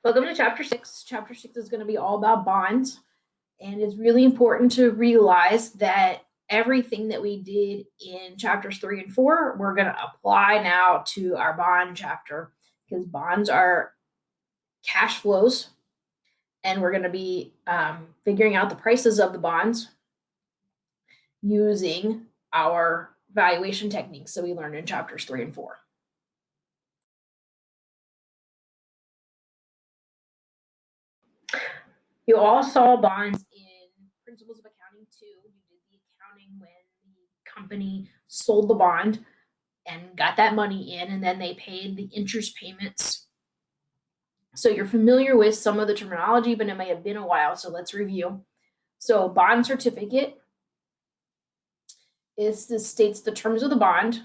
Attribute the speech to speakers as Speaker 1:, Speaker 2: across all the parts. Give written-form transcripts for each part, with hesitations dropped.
Speaker 1: Welcome to Chapter 6. Chapter 6 is going to be all about bonds, and it's really important to realize that everything that we did in Chapters 3 and 4, we're going to apply now to our bond chapter, because bonds are cash flows, and we're going to be figuring out the prices of the bonds using our valuation techniques that we learned in Chapters 3 and 4. You all saw bonds in Principles of Accounting 2. You did the accounting when the company sold the bond and got that money in, and then they paid the interest payments. So you're familiar with some of the terminology, but it may have been a while, so let's review. So a bond certificate states the terms of the bond,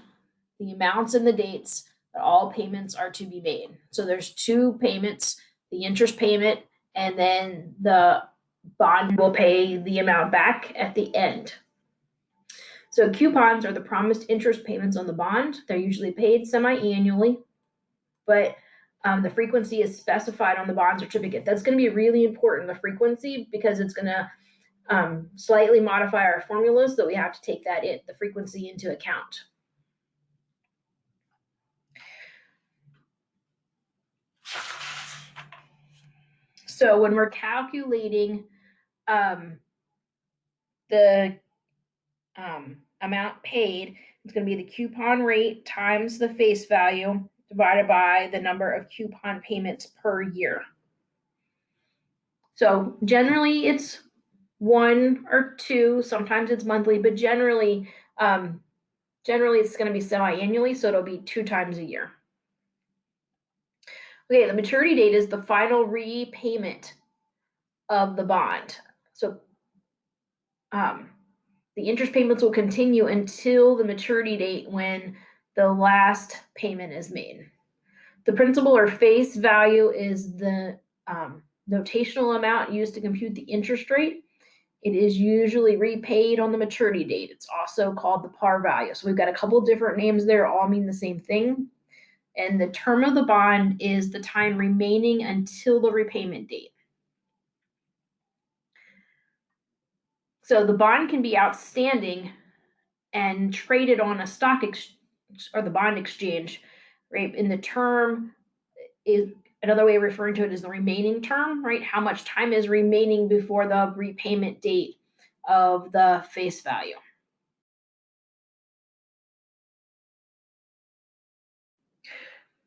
Speaker 1: the amounts and the dates that all payments are to be made. So there's two payments, the interest payment, and then the bond will pay the amount back at the end. So coupons are the promised interest payments on the bond. They're usually paid semi-annually, but the frequency is specified on the bond certificate. That's going to be really important, the frequency, because it's going to slightly modify our formulas, that we have to take the frequency into account. So when we're calculating the amount paid, it's going to be the coupon rate times the face value divided by the number of coupon payments per year. So generally it's 1 or 2, sometimes it's monthly, but generally it's going to be semi-annually, so it'll be 2 times a year. Okay, the maturity date is the final repayment of the bond. So the interest payments will continue until the maturity date when the last payment is made. The principal or face value is the notational amount used to compute the interest rate. It is usually repaid on the maturity date. It's also called the par value. So we've got a couple different names there, all mean the same thing. And the term of the bond is the time remaining until the repayment date. So the bond can be outstanding and traded on a stock exchange or the bond exchange, right? And the term is another way of referring to it is the remaining term, right? How much time is remaining before the repayment date of the face value.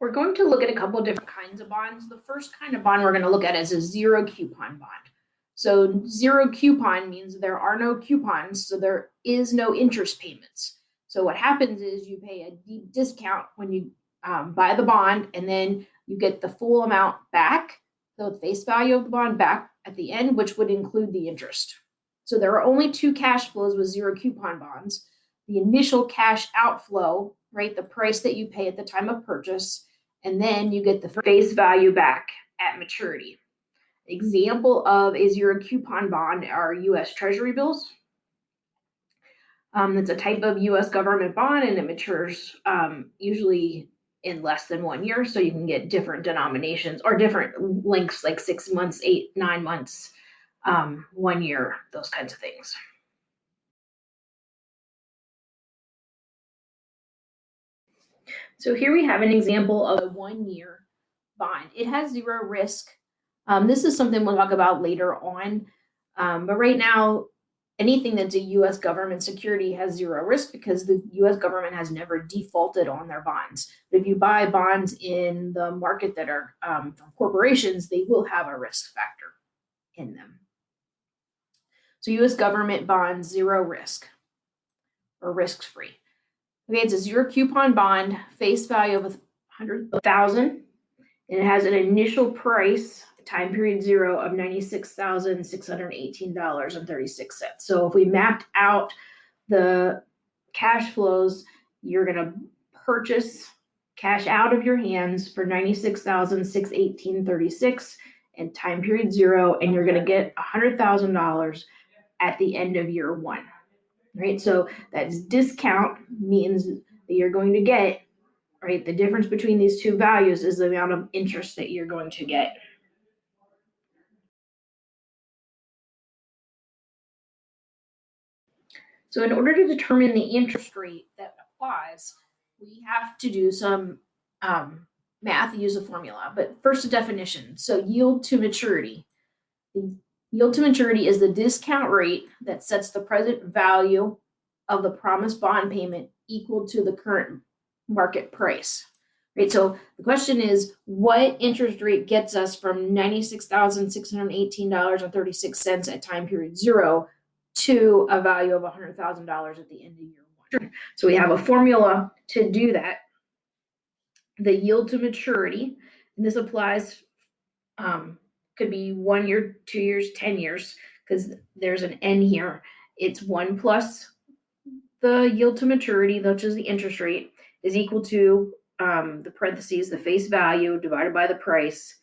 Speaker 1: We're going to look at a couple of different kinds of bonds. The first kind of bond we're going to look at is a zero coupon bond. So zero coupon means there are no coupons, so there is no interest payments. So what happens is you pay a deep discount when you buy the bond, and then you get the full amount back, so the face value of the bond back at the end, which would include the interest. So there are only 2 cash flows with zero coupon bonds. The initial cash outflow, right, the price that you pay at the time of purchase, and then you get the face value back at maturity. Example of a zero coupon bond are U.S. Treasury bills. It's a type of U.S. government bond, and it matures usually in less than 1 year. So you can get different denominations or different lengths, like 6 months, 8, 9 months, 1 year, those kinds of things. So here we have an example of a 1-year bond. It has zero risk. This is something we'll talk about later on. But right now, anything that's a U.S. government security has zero risk because the U.S. government has never defaulted on their bonds. But if you buy bonds in the market that are from corporations, they will have a risk factor in them. So U.S. government bonds, zero risk or risk-free. Okay, it's a zero coupon bond, face value of $100,000, and it has an initial price, time period 0, of $96,618.36. So if we mapped out the cash flows, you're going to purchase cash out of your hands for $96,618.36 and time period 0, and you're going to get $100,000 at the end of year 1. Right, so that discount means that you're going to get, right, the difference between these two values is the amount of interest that you're going to get. So in order to determine the interest rate that applies, we have to do some math, use a formula. But first, a definition. So yield to maturity. The yield to maturity is the discount rate that sets the present value of the promised bond payment equal to the current market price. Right? So the question is, what interest rate gets us from $96,618.36 at time period 0 to a value of $100,000 at the end of year 1? So we have a formula to do that. The yield to maturity, and this applies, could be 1 year, 2 years, 10 years, because there's an N here. It's 1 plus the yield to maturity, which is the interest rate, is equal to the parentheses, the face value divided by the price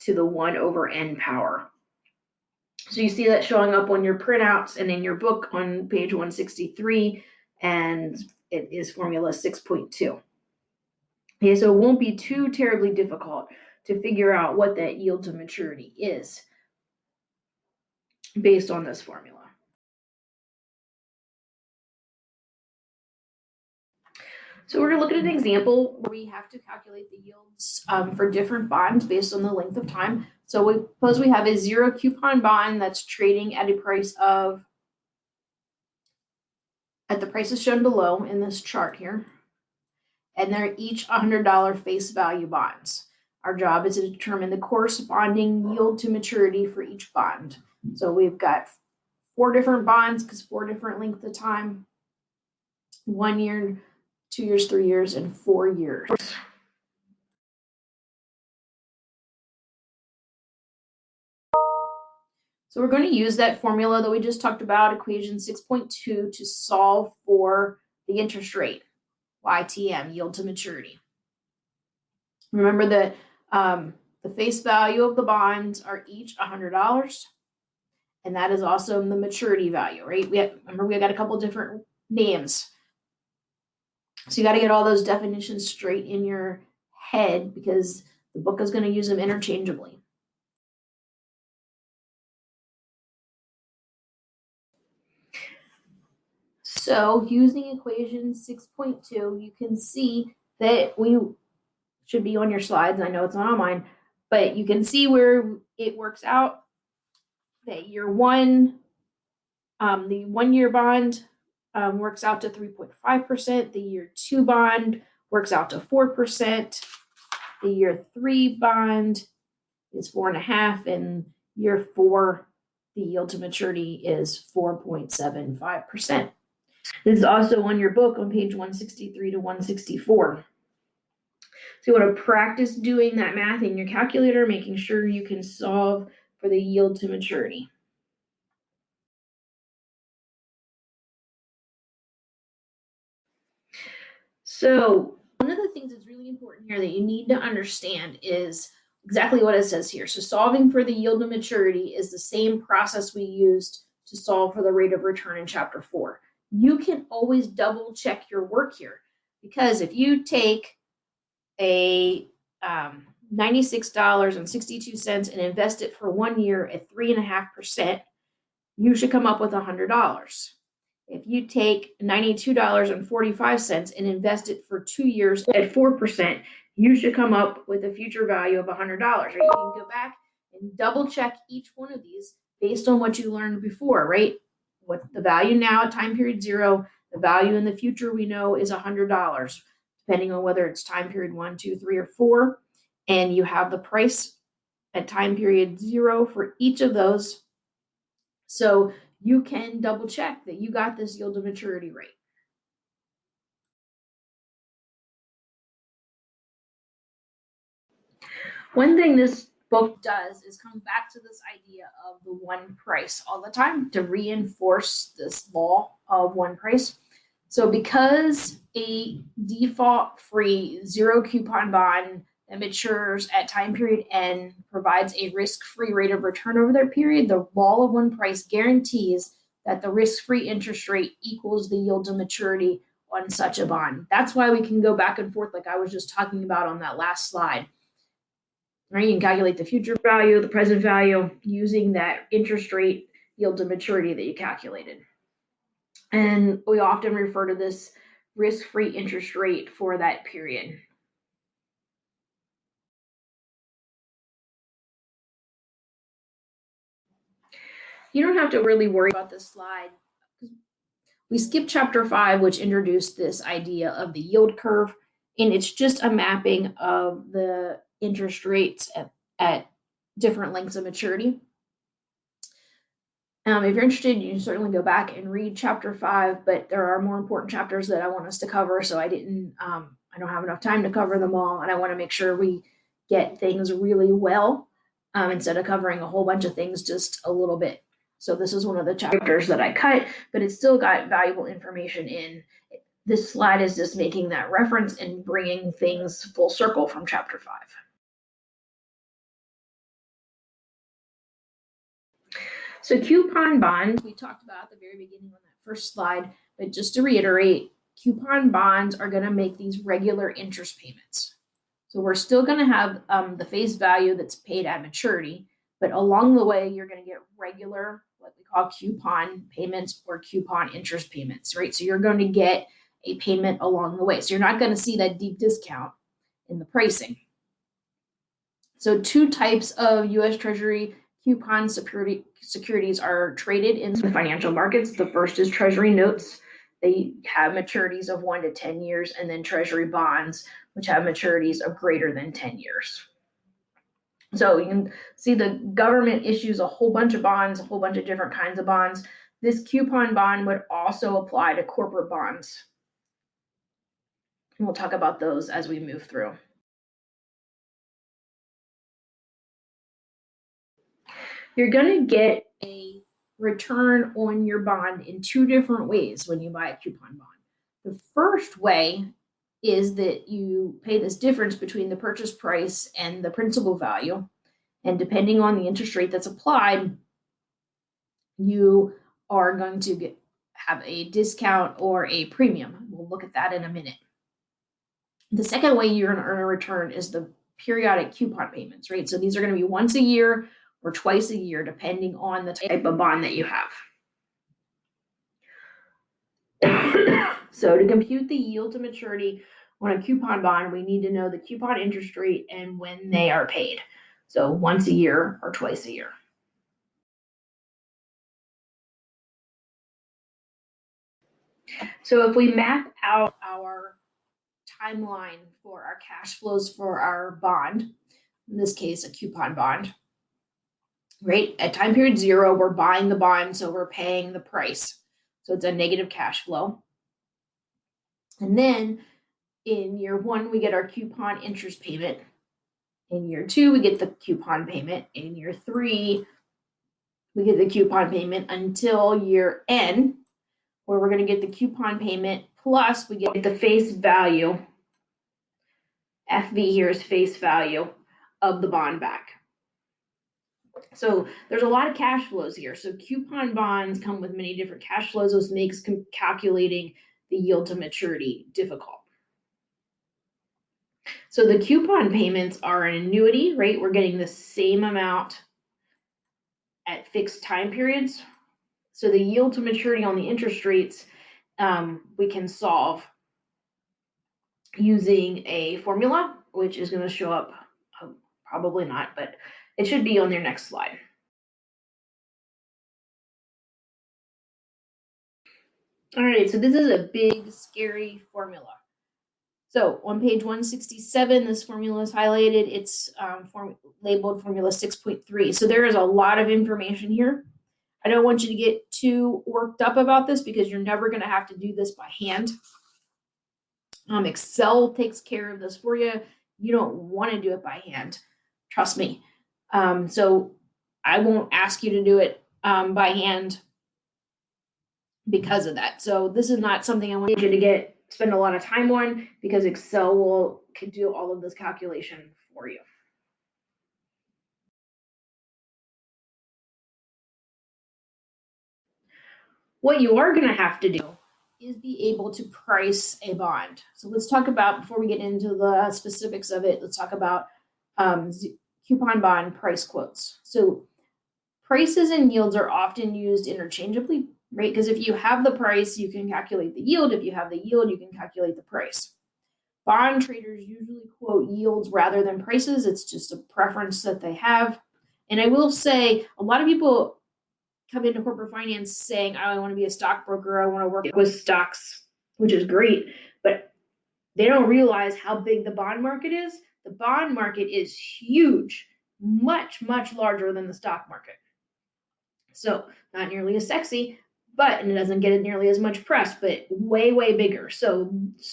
Speaker 1: to the 1 over N power. So you see that showing up on your printouts and in your book on page 163, and it is formula 6.2. Okay, so it won't be too terribly difficult to figure out what that yield to maturity is based on this formula. So we're going to look at an example where we have to calculate the yields for different bonds based on the length of time. So suppose we have a 0 coupon bond that's trading at a price of, at the prices shown below in this chart here, and they're each $100 face value bonds. Our job is to determine the corresponding yield to maturity for each bond. So we've got 4 different bonds because 4 different lengths of time: 1 year, 2 years, 3 years, and 4 years. So we're going to use that formula that we just talked about, equation 6.2, to solve for the interest rate, YTM, yield to maturity. Remember that the face value of the bonds are each $100, and that is also the maturity value, right? Remember, we got a couple different names. So you got to get all those definitions straight in your head because the book is going to use them interchangeably. So using equation 6.2, you can see that we should be on your slides. I know it's not on mine, but you can see where it works out that year 1, the 1 year bond works out to 3.5%. The year 2 bond works out to 4%. The year 3 bond is 4.5%, and year 4, the yield to maturity is 4.75%. This is also on your book on page 163 to 164. So you want to practice doing that math in your calculator, making sure you can solve for the yield to maturity. So one of the things that's really important here that you need to understand is exactly what it says here. So solving for the yield to maturity is the same process we used to solve for the rate of return in chapter 4. You can always double check your work here, because if you take a $96.62 and invest it for 1 year at 3.5%, you should come up with $100. If you take $92.45 and invest it for 2 years at 4%, you should come up with a future value of $100. Right? You can go back and double check each one of these based on what you learned before, right? What the value now at time period 0, the value in the future we know is $100, depending on whether it's time period 1, 2, 3, or 4. And you have the price at time period 0 for each of those. So you can double check that you got this yield to maturity rate. One thing this book does is come back to this idea of the one price all the time to reinforce this law of one price. So because a default-free 0 coupon bond that matures at time period N provides a risk-free rate of return over that period, the law of one price guarantees that the risk-free interest rate equals the yield to maturity on such a bond. That's why we can go back and forth like I was just talking about on that last slide. Right? You can calculate the future value, the present value, using that interest rate yield to maturity that you calculated. And we often refer to this risk-free interest rate for that period. You don't have to really worry about this slide. We skipped chapter 5, which introduced this idea of the yield curve, and it's just a mapping of the interest rates at different lengths of maturity. If you're interested, you can certainly go back and read chapter 5, but there are more important chapters that I want us to cover, so I don't have enough time to cover them all, and I want to make sure we get things really well instead of covering a whole bunch of things just a little bit. So this is one of the chapters that I cut, but it's still got valuable information in. This slide is just making that reference and bringing things full circle from chapter 5. So coupon bonds, we talked about at the very beginning on that first slide, but just to reiterate, coupon bonds are going to make these regular interest payments. So we're still going to have the face value that's paid at maturity, but along the way, you're going to get regular, what we call coupon payments or coupon interest payments, right? So you're going to get a payment along the way. So you're not going to see that deep discount in the pricing. So two types of U.S. Treasury coupon securities are traded in the financial markets. The first is Treasury notes. They have maturities of 1 to 10 years, and then Treasury bonds, which have maturities of greater than 10 years. So you can see the government issues a whole bunch of bonds, a whole bunch of different kinds of bonds. This coupon bond would also apply to corporate bonds. And we'll talk about those as we move through. You're going to get a return on your bond in two different ways when you buy a coupon bond. The first way is that you pay this difference between the purchase price and the principal value. And depending on the interest rate that's applied, you are going to have a discount or a premium. We'll look at that in a minute. The second way you're going to earn a return is the periodic coupon payments, right? So these are going to be once a year or twice a year, depending on the type of bond that you have. So to compute the yield to maturity on a coupon bond, we need to know the coupon interest rate and when they are paid. So once a year or twice a year. So if we map out our timeline for our cash flows for our bond, in this case, a coupon bond, right? At time period 0, we're buying the bond, so we're paying the price. So it's a negative cash flow. And then in year 1, we get our coupon interest payment. In year 2, we get the coupon payment. In year 3, we get the coupon payment until year N, where we're going to get the coupon payment plus we get the face value. FV here is face value of the bond back. So there's a lot of cash flows here. So coupon bonds come with many different cash flows, which makes calculating the yield to maturity difficult. So the coupon payments are an annuity, right? We're getting the same amount at fixed time periods. So the yield to maturity on the interest rates, we can solve using a formula, which is going to show up, probably not, but it should be on their next slide. All right, so this is a big, scary formula. So on page 167, this formula is highlighted. It's labeled formula 6.3. So there is a lot of information here. I don't want you to get too worked up about this because you're never going to have to do this by hand. Excel takes care of this for you. You don't want to do it by hand. Trust me. So I won't ask you to do it by hand because of that. So this is not something I want you to spend a lot of time on because Excel can do all of this calculation for you. What you are going to have to do is be able to price a bond. So let's talk about, before we get into the specifics of it, let's talk about coupon bond price quotes. So prices and yields are often used interchangeably, right? Because if you have the price, you can calculate the yield. If you have the yield, you can calculate the price. Bond traders usually quote yields rather than prices. It's just a preference that they have. And I will say, a lot of people come into corporate finance saying, oh, I want to be a stockbroker, I want to work with stocks, which is great, but they don't realize how big the bond market is. The bond market is huge, much, much larger than the stock market. So not nearly as sexy, but and it doesn't get nearly as much press, but way, way bigger. So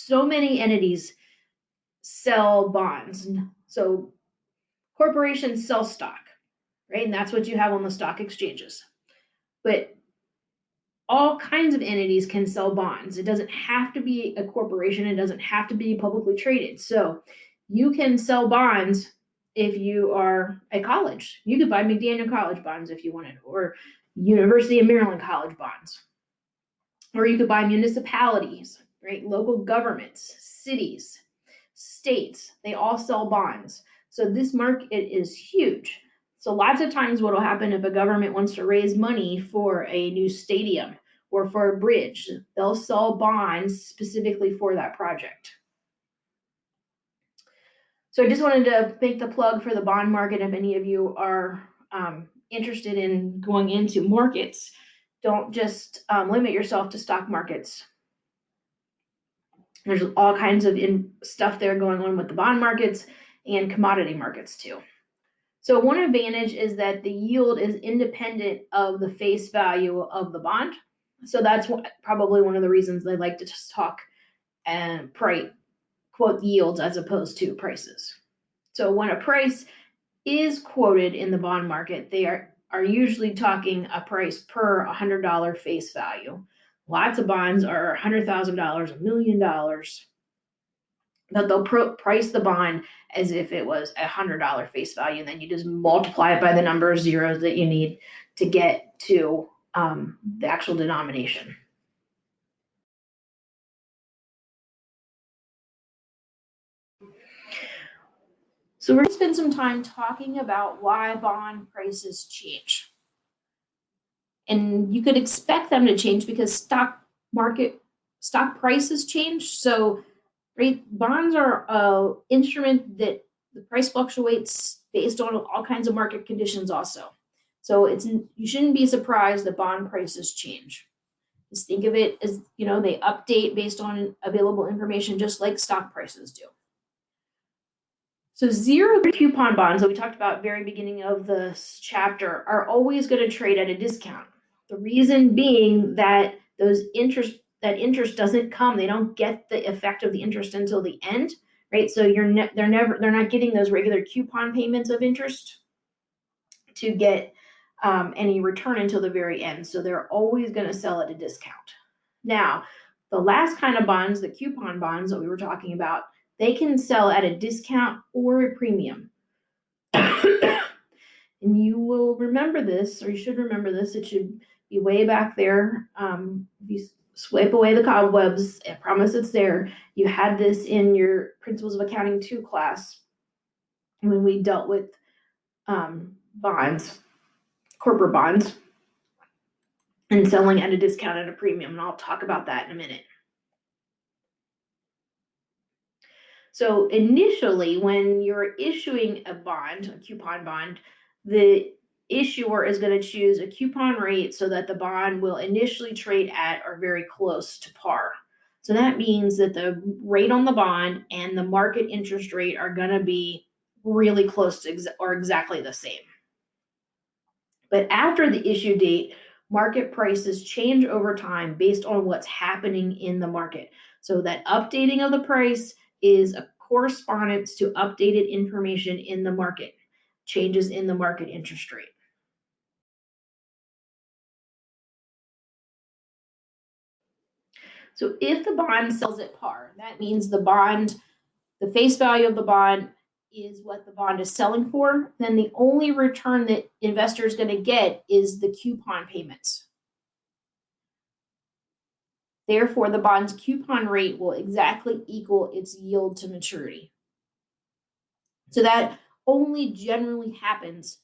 Speaker 1: many entities sell bonds. So corporations sell stock, right? And that's what you have on the stock exchanges. But all kinds of entities can sell bonds. It doesn't have to be a corporation. It doesn't have to be publicly traded. So you can sell bonds if you are a college. You could buy McDaniel College bonds if you wanted, or University of Maryland College bonds. Or you could buy municipalities, right? Local governments, cities, states, they all sell bonds. So this market is huge. So lots of times what will happen if a government wants to raise money for a new stadium or for a bridge, they'll sell bonds specifically for that project. So I just wanted to make the plug for the bond market. If any of you are interested in going into markets, don't just limit yourself to stock markets. There's all kinds of stuff there going on with the bond markets and commodity markets too. So one advantage is that the yield is independent of the face value of the bond. So that's probably one of the reasons they like to just talk and quote yields as opposed to prices. So when a price is quoted in the bond market, they are usually talking a price per $100 face value. Lots of bonds are $100,000, $1 million, but they'll price the bond as if it was $100 face value, and then you just multiply it by the number of zeros that you need to get to the actual denomination. So we're going to spend some time talking about why bond prices change. And you could expect them to change because stock prices change. So, right, bonds are an instrument that the price fluctuates based on all kinds of market conditions also. So you shouldn't be surprised that bond prices change. Just think of it as, they update based on available information, just like stock prices do. So zero coupon bonds that we talked about at the very beginning of this chapter are always going to trade at a discount. The reason being that that interest doesn't come. They don't get the effect of the interest until the end, right? So they're not getting those regular coupon payments of interest to get any return until the very end. So they're always going to sell at a discount. Now, the last kind of bonds, the coupon bonds that we were talking about, they can sell at a discount or a premium. And you will remember this, or you should remember this. It should be way back there. If you swipe away the cobwebs, I promise it's there. You had this in your Principles of Accounting 2 class when we dealt with bonds, corporate bonds, and selling at a discount at a premium. And I'll talk about that in a minute. So initially, when you're issuing a bond, a coupon bond, the issuer is going to choose a coupon rate so that the bond will initially trade at or very close to par. So that means that the rate on the bond and the market interest rate are going to be really close to or exactly the same. But after the issue date, market prices change over time based on what's happening in the market. So that updating of the price is a correspondence to updated information in the market, changes in the market interest rate. So if the bond sells at par, that means the face value of the bond is what the bond is selling for, then the only return that investor is going to get is the coupon payments. Therefore, the bond's coupon rate will exactly equal its yield to maturity. So that only generally happens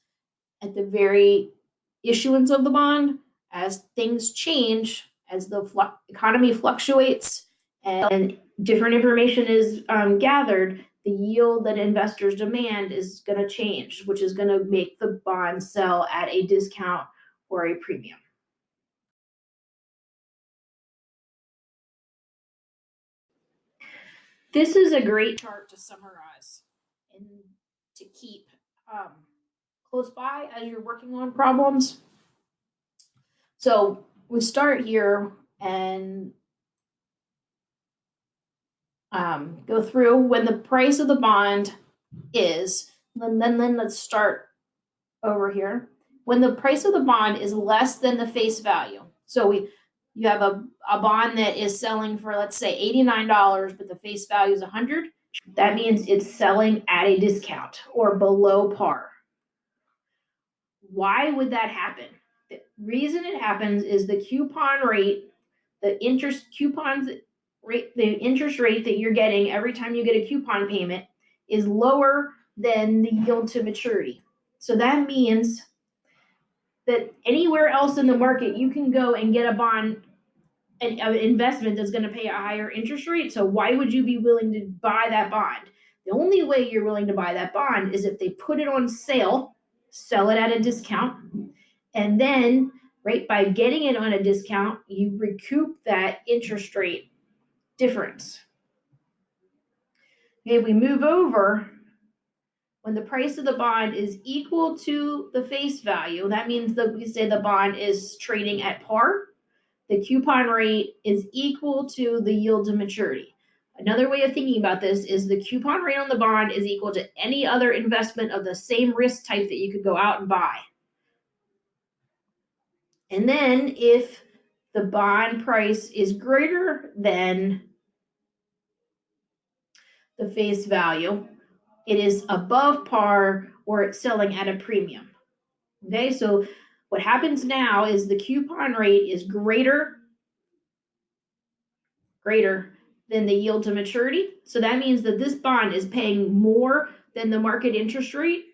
Speaker 1: at the very issuance of the bond. as things change, as the economy fluctuates and different information is gathered, the yield that investors demand is going to change, which is going to make the bond sell at a discount or a premium. This is a great chart to summarize and to keep close by as you're working on problems. So we start here and go through when the price of the bond is, then let's start over here. When the price of the bond is less than the face value. So you have a bond that is selling for, let's say, $89, but the face value is $100. That means it's selling at a discount or below par. Why would that happen? The reason it happens is the coupon rate, the interest rate that you're getting every time you get a coupon payment is lower than the yield to maturity. So that means that anywhere else in the market, you can go and get a bond, an investment that's going to pay a higher interest rate. So why would you be willing to buy that bond? The only way you're willing to buy that bond is if they put it on sale, sell it at a discount, and then, right, by getting it on a discount, you recoup that interest rate difference. Okay, we move over. When the price of the bond is equal to the face value, that means that we say the bond is trading at par. The coupon rate is equal to the yield to maturity. Another way of thinking about this is the coupon rate on the bond is equal to any other investment of the same risk type that you could go out and buy. And then if the bond price is greater than the face value, it is above par or it's selling at a premium. Okay, so what happens now is the coupon rate is greater than the yield to maturity. So that means that this bond is paying more than the market interest rate,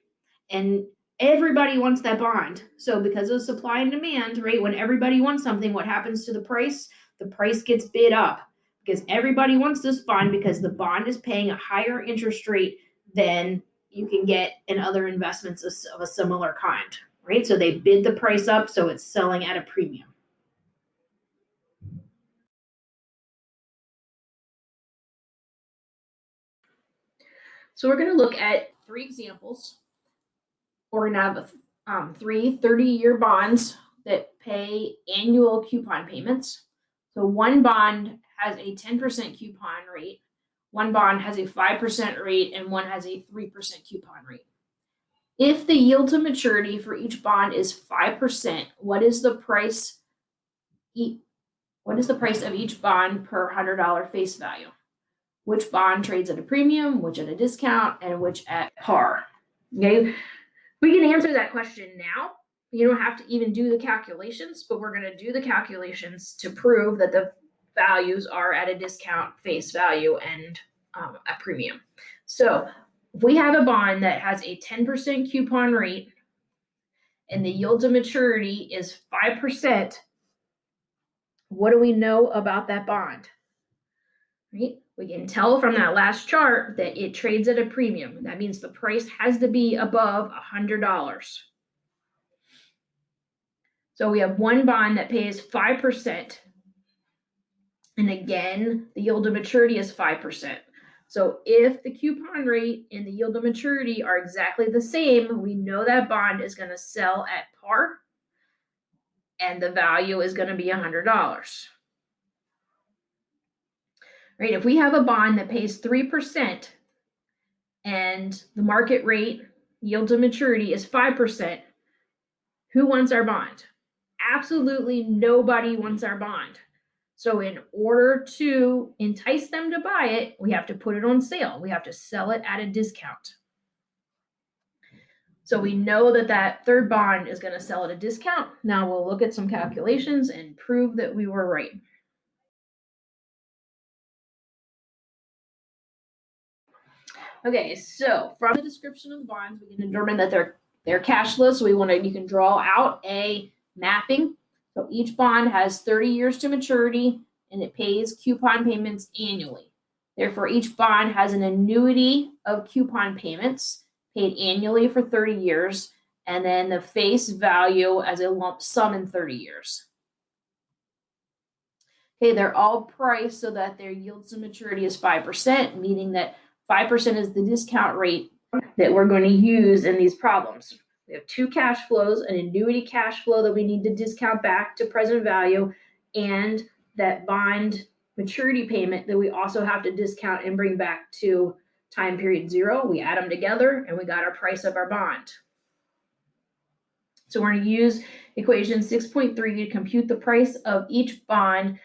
Speaker 1: and everybody wants that bond. So because of supply and demand, right, when everybody wants something, what happens to the price? The price gets bid up because everybody wants this bond because the bond is paying a higher interest rate than you can get in other investments of a similar kind, right? So they bid the price up, so it's selling at a premium. So we're going to look at 3 examples. We're going to have 3 30-year bonds that pay annual coupon payments. So one bond has a 10% coupon rate, one bond has a 5% rate, and one has a 3% coupon rate. If the yield to maturity for each bond is 5%, what is the price of each bond per $100 face value? Which bond trades at a premium, which at a discount, and which at par? Okay, we can answer that question now. You don't have to even do the calculations, but we're going to do the calculations to prove that the values are at a discount, face value, and a premium. So if we have a bond that has a 10% coupon rate and the yield to maturity is 5%, what do we know about that bond? Right? We can tell from that last chart that it trades at a premium. That means the price has to be above $100. So we have one bond that pays 5%. And again, the yield to maturity is 5%. So if the coupon rate and the yield to maturity are exactly the same, we know that bond is going to sell at par and the value is going to be $100. Right? If we have a bond that pays 3% and the market rate yield to maturity is 5%, who wants our bond? Absolutely nobody wants our bond. So in order to entice them to buy it, we have to put it on sale. We have to sell it at a discount. So we know that that third bond is going to sell at a discount. Now we'll look at some calculations and prove that we were right. Okay, so from the description of the bonds, we can determine that they're cash flow. So you can draw out a mapping So each bond has 30 years to maturity and it pays coupon payments annually. Therefore, each bond has an annuity of coupon payments paid annually for 30 years, and then the face value as a lump sum in 30 years. Okay, they're all priced so that their yield to maturity is 5%, meaning that 5% is the discount rate that we're going to use in these problems. We have two cash flows, an annuity cash flow that we need to discount back to present value, and that bond maturity payment that we also have to discount and bring back to time period 0. We add them together and we got our price of our bond. So we're going to use equation 6.3 to compute the price of each bond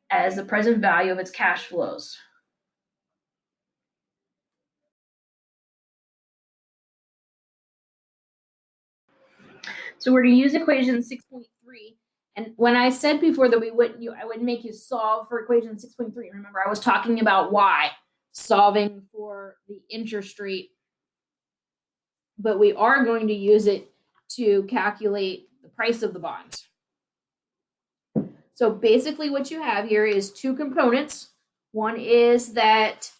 Speaker 1: as the present value of its cash flows. So we're going to use equation 6.3. And when I said before that I wouldn't make you solve for equation 6.3, remember I was talking about y, solving for the interest rate, but we are going to use it to calculate the price of the bonds. So basically what you have here is two components. One is that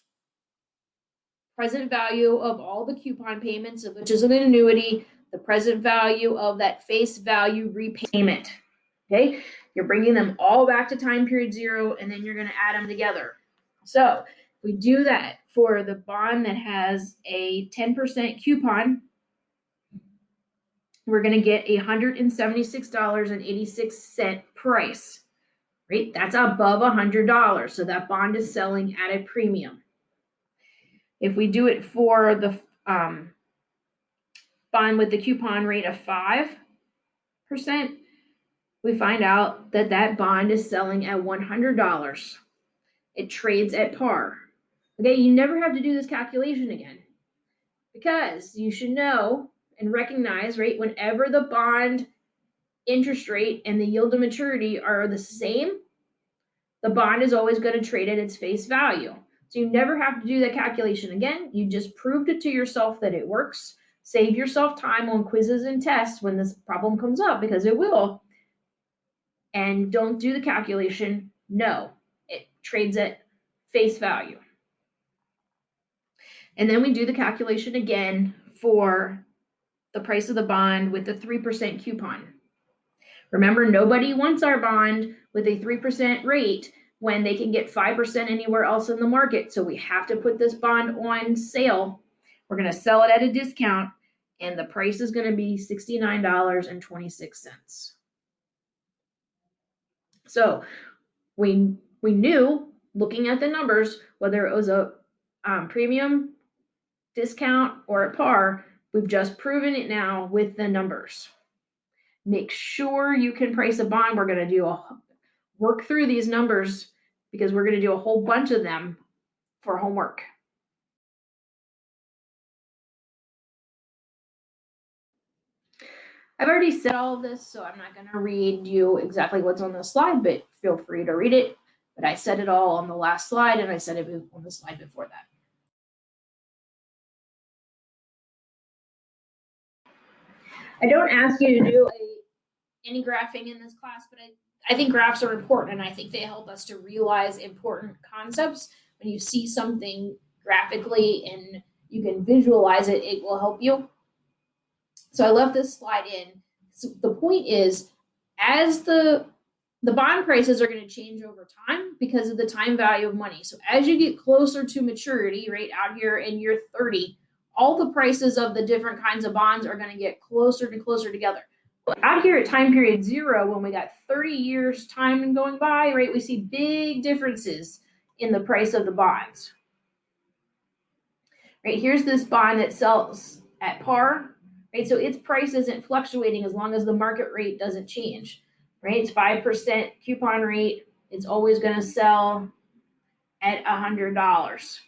Speaker 1: present value of all the coupon payments, which is an annuity, the present value of that face value repayment. Okay, you're bringing them all back to time period 0, and then you're going to add them together. So we do that for the bond that has a 10% coupon. We're going to get $176.86 price. Right, that's above $100. So that bond is selling at a premium. If we do it for the bond with the coupon rate of 5%, we find out that that bond is selling at $100. It trades at par. Okay, you never have to do this calculation again because you should know and recognize, right, whenever the bond interest rate and the yield to maturity are the same, the bond is always going to trade at its face value. So you never have to do that calculation again. You just proved it to yourself that it works. Save yourself time on quizzes and tests when this problem comes up, because it will. And don't do the calculation. No, it trades at face value. And then we do the calculation again for the price of the bond with the 3% coupon. Remember, nobody wants our bond with a 3% rate when they can get 5% anywhere else in the market. So we have to put this bond on sale. We're going to sell it at a discount, and the price is going to be $69.26. So we knew, looking at the numbers, whether it was a premium, discount, or at par. We've just proven it now with the numbers. Make sure you can price a bond. We're going to work through these numbers because we're going to do a whole bunch of them for homework. I've already said all of this, so I'm not going to read you exactly what's on the slide, but feel free to read it. But I said it all on the last slide, and I said it on the slide before that. I don't ask you to do any graphing in this class, but I think graphs are important, and I think they help us to realize important concepts. When you see something graphically and you can visualize it, it will help you. So I left this slide in. So the point is, as the bond prices are going to change over time because of the time value of money. So as you get closer to maturity, right out here in year 30, all the prices of the different kinds of bonds are going to get closer and closer together. Out here at time period 0, when we got 30 years time going by, right, we see big differences in the price of the bonds. Right, here's this bond that sells at par, right? So its price isn't fluctuating as long as the market rate doesn't change, right? It's 5% coupon rate. It's always going to sell at $100.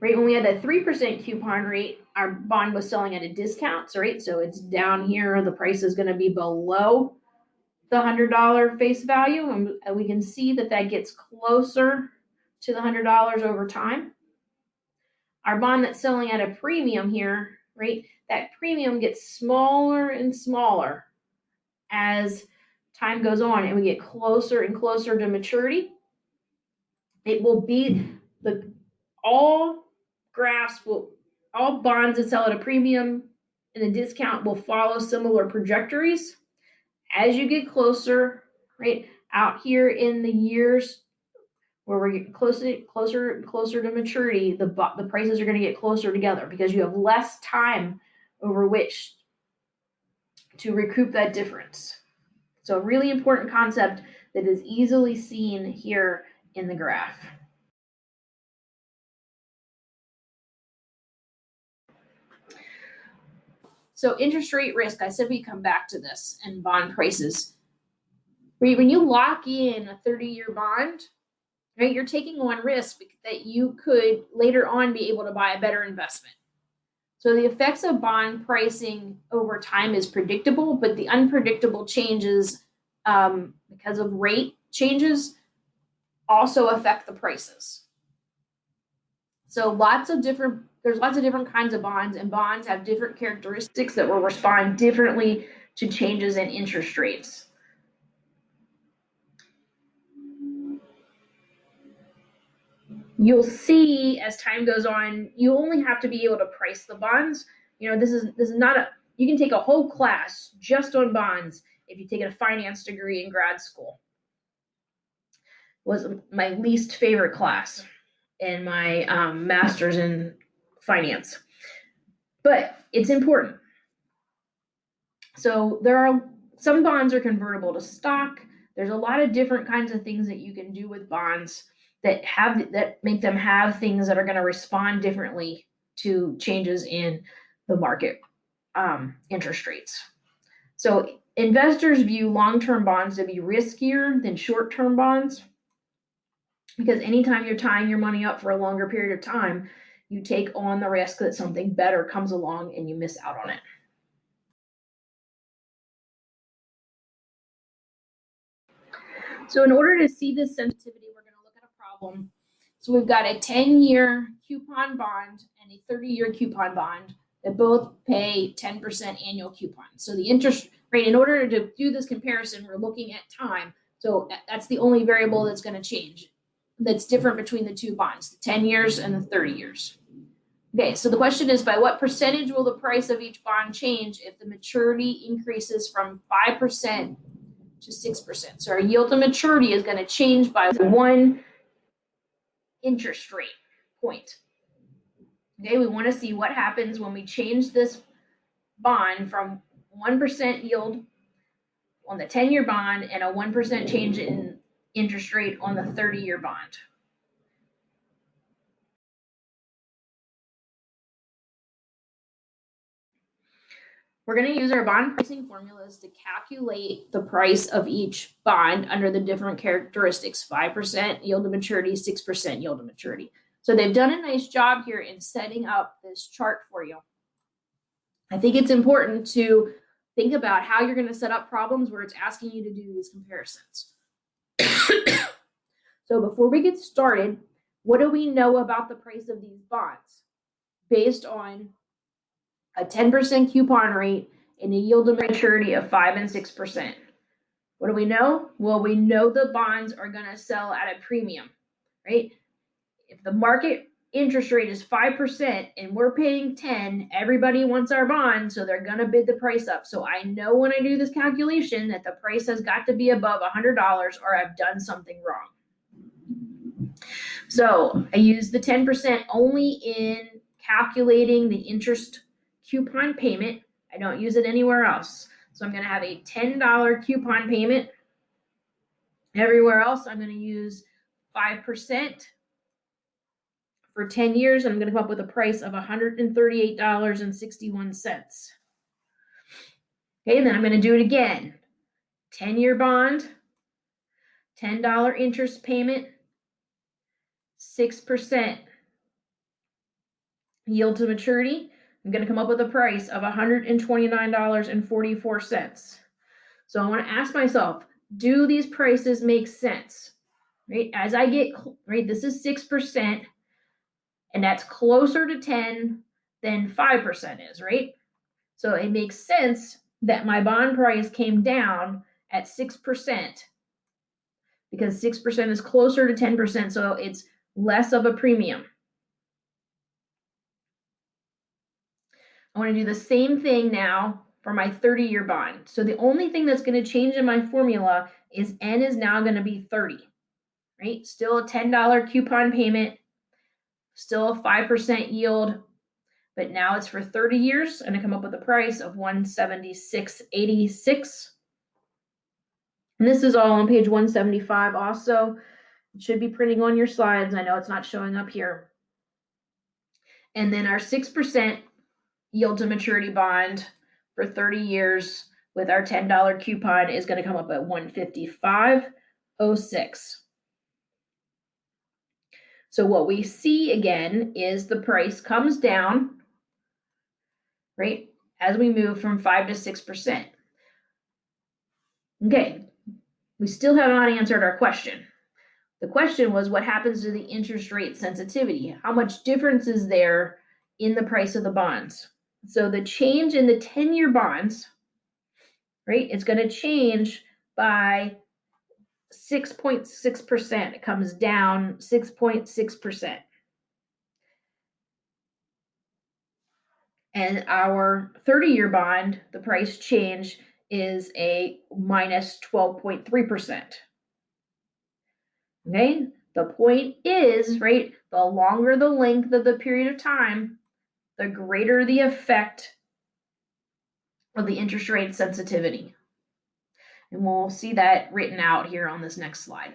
Speaker 1: Right, when we had that 3% coupon rate, our bond was selling at a discount, right? So it's down here. The price is going to be below the $100 face value, and we can see that that gets closer to the $100 over time. Our bond that's selling at a premium here, right? That premium gets smaller and smaller as time goes on and we get closer and closer to maturity, it will be all bonds that sell at a premium and the discount will follow similar trajectories. As you get closer, right, out here in the years where we're getting closer to maturity, the prices are going to get closer together because you have less time over which to recoup that difference. So a really important concept that is easily seen here in the graph. So interest rate risk, I said we come back to this, and bond prices. When you lock in a 30-year bond, right, you're taking on risk that you could later on be able to buy a better investment. So the effects of bond pricing over time is predictable, but the unpredictable changes because of rate changes also affect the prices. So there's lots of different kinds of bonds, and bonds have different characteristics that will respond differently to changes in interest rates. You'll see as time goes on, you only have to be able to price the bonds. This is not you can take a whole class just on bonds if you take a finance degree in grad school. It was my least favorite class in my master's in finance, but it's important. So some bonds are convertible to stock. There's a lot of different kinds of things that you can do with bonds that make them have things that are going to respond differently to changes in the market interest rates. So investors view long-term bonds to be riskier than short-term bonds because anytime you're tying your money up for a longer period of time, you take on the risk that something better comes along and you miss out on it. So in order to see this sensitivity, we're going to look at a problem. So we've got a 10-year coupon bond and a 30-year coupon bond that both pay 10% annual coupon. So the interest rate, in order to do this comparison, we're looking at time. So that's the only variable that's going to change. That's different between the two bonds, the 10 years and the 30 years. Okay, so the question is, by what percentage will the price of each bond change if the maturity increases from 5% to 6%? So our yield to maturity is going to change by 1 interest rate point. Okay, we want to see what happens when we change this bond from 1% yield on the 10-year bond and a 1% change in interest rate on the 30-year bond. We're going to use our bond pricing formulas to calculate the price of each bond under the different characteristics: 5% yield to maturity, 6% yield to maturity. So they've done a nice job here in setting up this chart for you. I think it's important to think about how you're going to set up problems where it's asking you to do these comparisons. So before we get started, what do we know about the price of these bonds based on a 10% coupon rate and a yield to maturity of 5 and 6%? What do we know? Well, we know the bonds are going to sell at a premium, right? If the market interest rate is 5% and we're paying 10, everybody wants our bond, so they're going to bid the price up. So I know when I do this calculation that the price has got to be above $100 or I've done something wrong. So I use the 10% only in calculating the interest coupon payment. I don't use it anywhere else. So I'm going to have a $10 coupon payment. Everywhere else, I'm going to use 5%. For 10 years, I'm going to come up with a price of $138.61. Okay, and then I'm going to do it again. 10-year bond, $10 interest payment, 6% yield to maturity. I'm going to come up with a price of $129.44. So I want to ask myself, do these prices make sense? Right? As I get, right, this is 6%, and that's closer to 10 than 5% is, right? So it makes sense that my bond price came down at 6%, because 6% is closer to 10%, so it's less of a premium. I want to do the same thing now for my 30-year bond. So the only thing that's going to change in my formula is N is now going to be 30, right? Still a $10 coupon payment, still a 5% yield, but now it's for 30 years, and I come up with a price of $176.86. And this is all on page 175 also. It should be printing on your slides. I know it's not showing up here. And then our 6% yield to maturity bond for 30 years with our $10 coupon is going to come up at $155.06. So what we see again is the price comes down, right, as we move from 5 to 6%. Okay, we still have not answered our question. The question was, what happens to the interest rate sensitivity? How much difference is there in the price of the bonds? So the change in the 10-year bonds, right, it's going to change by 6.6%. It comes down 6.6%. And our 30-year bond, the price change is a minus 12.3%. Okay, the point is, right, the longer the length of the period of time, the greater the effect of the interest rate sensitivity. And we'll see that written out here on this next slide.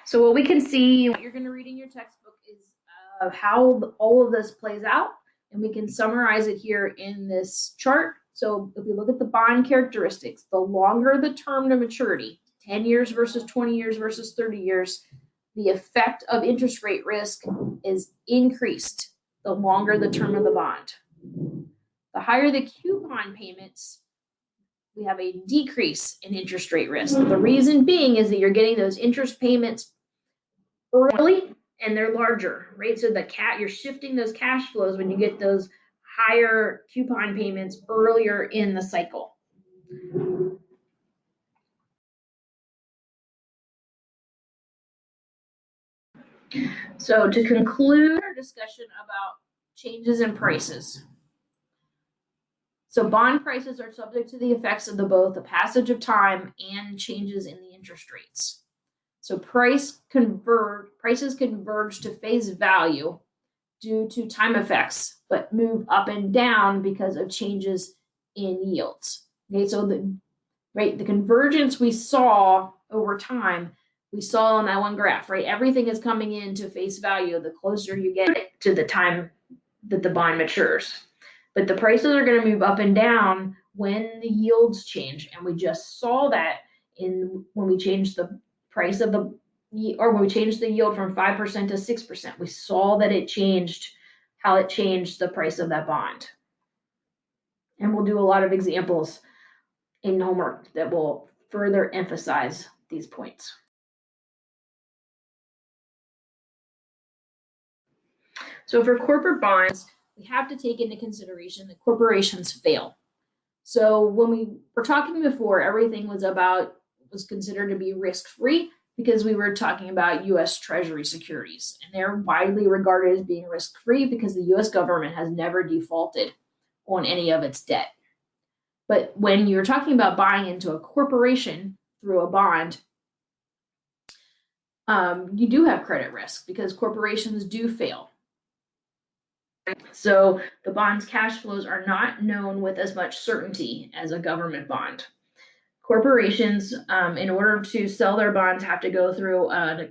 Speaker 1: So what we can see, what you're going to read in your textbook is how all of this plays out, and we can summarize it here in this chart. So if we look at the bond characteristics, the longer the term to maturity, 10 years versus 20 years versus 30 years, the effect of interest rate risk is increased the longer the term of the bond. The higher the coupon payments, we have a decrease in interest rate risk. The reason being is that you're getting those interest payments early and they're larger, right? So you're shifting those cash flows when you get those higher coupon payments earlier in the cycle. So to conclude our discussion about changes in prices. So bond prices are subject to the effects of both the passage of time and changes in the interest rates. So prices converge to face value due to time effects, but move up and down because of changes in yields. Okay, so the convergence we saw over time, we saw on that one graph, right? Everything is coming into face value the closer you get to the time that the bond matures. But the prices are going to move up and down when the yields change. And we just saw that when we changed the price of when we changed the yield from 5% to 6%. We saw that how it changed the price of that bond. And we'll do a lot of examples in homework that will further emphasize these points. So for corporate bonds, we have to take into consideration that corporations fail. So when we were talking before, everything was considered to be risk-free because we were talking about U.S. Treasury securities. And they're widely regarded as being risk-free because the U.S. government has never defaulted on any of its debt. But when you're talking about buying into a corporation through a bond, you do have credit risk because corporations do fail. So the bond's cash flows are not known with as much certainty as a government bond. Corporations, in order to sell their bonds, have to go through a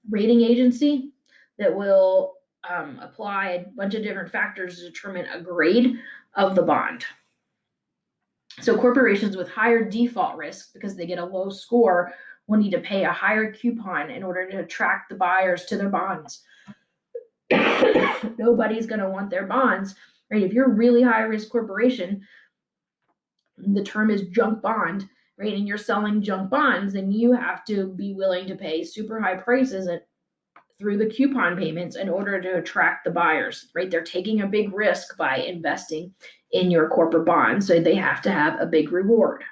Speaker 1: rating agency that will apply a bunch of different factors to determine a grade of the bond. So corporations with higher default risk, because they get a low score, will need to pay a higher coupon in order to attract the buyers to their bonds. Nobody's going to want their bonds, right? If you're a really high risk corporation, the term is junk bond, right? And you're selling junk bonds, then you have to be willing to pay super high prices at through the coupon payments in order to attract the buyers, right? They're taking a big risk by investing in your corporate bond, so they have to have a big reward.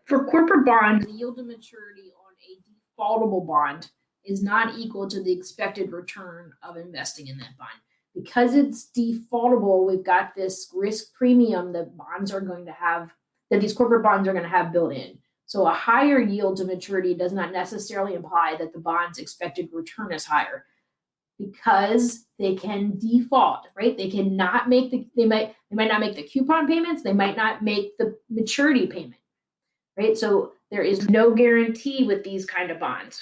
Speaker 1: For corporate bonds, the yield to maturity on a defaultable bond is not equal to the expected return of investing in that bond. Because it's defaultable, we've got this risk premium that bonds are going to have, that these corporate bonds are going to have built in. So a higher yield to maturity does not necessarily imply that the bond's expected return is higher, because they can default, right? They cannot make they might not make the coupon payments, they might not make the maturity payment, right? So there is no guarantee with these kind of bonds.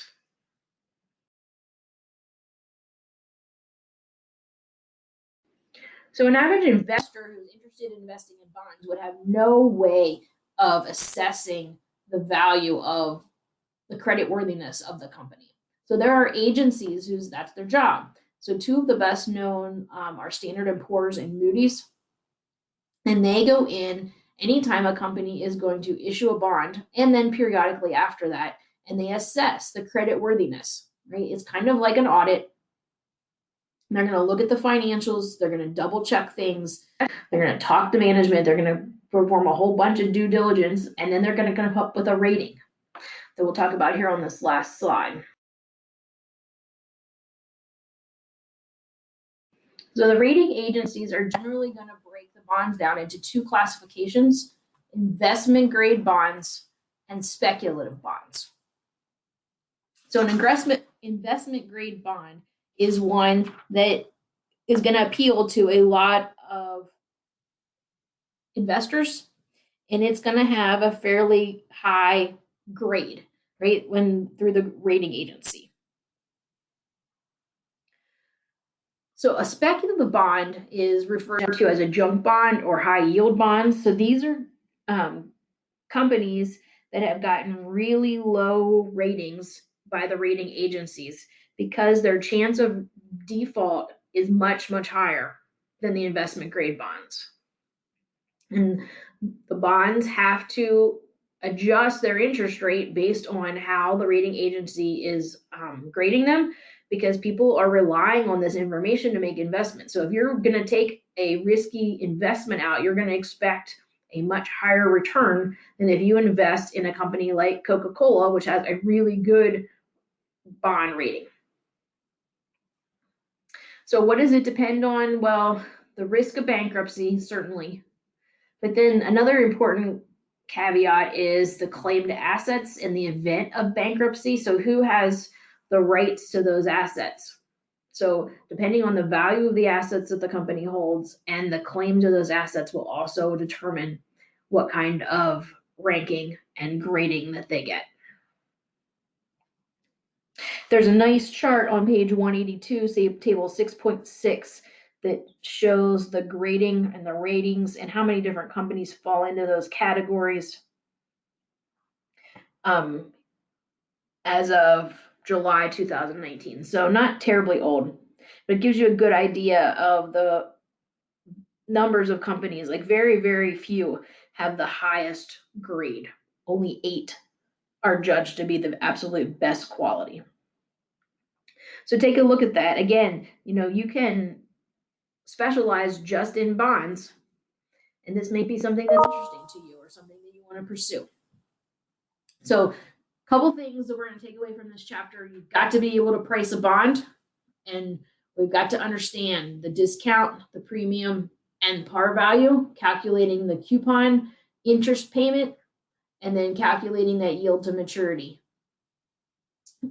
Speaker 1: So an average investor who's interested in investing in bonds would have no way of assessing the value of the creditworthiness of the company. So there are agencies whose that's their job. So two of the best known are Standard & Poor's and Moody's. And they go in anytime a company is going to issue a bond, and then periodically after that, and they assess the creditworthiness, right? It's kind of like an audit. They're going to look at the financials. They're going to double check things. They're going to talk to management. They're going to perform a whole bunch of due diligence, and then they're going to come up with a rating that we'll talk about here on this last slide. So the rating agencies are generally going to break the bonds down into two classifications: investment grade bonds and speculative bonds. So an investment grade bond is one that is going to appeal to a lot of investors, and it's going to have a fairly high grade, right, when through the rating agency. So a speculative bond is referred to as a junk bond or high yield bonds. So these are companies that have gotten really low ratings by the rating agencies because their chance of default is much, much higher than the investment grade bonds. And the bonds have to adjust their interest rate based on how the rating agency is grading them, because people are relying on this information to make investments. So if you're going to take a risky investment out, you're going to expect a much higher return than if you invest in a company like Coca-Cola, which has a really good bond rating. So what does it depend on? Well, the risk of bankruptcy, certainly. But then another important caveat is the claim to assets in the event of bankruptcy. So who has the rights to those assets? So depending on the value of the assets that the company holds and the claim to those assets will also determine what kind of ranking and grading that they get. There's a nice chart on page 182, say table 6.6, that shows the grading and the ratings and how many different companies fall into those categories as of July 2019. So not terribly old, but it gives you a good idea of the numbers of companies. Like very, very few have the highest grade. Only 8 are judged to be the absolute best quality. So take a look at that. Again, you can specialize just in bonds, and this may be something that's interesting to you or something that you want to pursue. So a couple things that we're going to take away from this chapter: you've got to be able to price a bond, and we've got to understand the discount, the premium, and par value, calculating the coupon interest payment, and then calculating that yield to maturity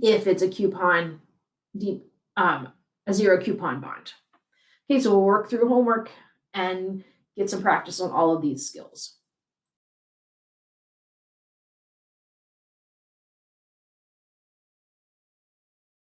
Speaker 1: if it's a zero coupon bond. Okay, so we'll work through homework and get some practice on all of these skills.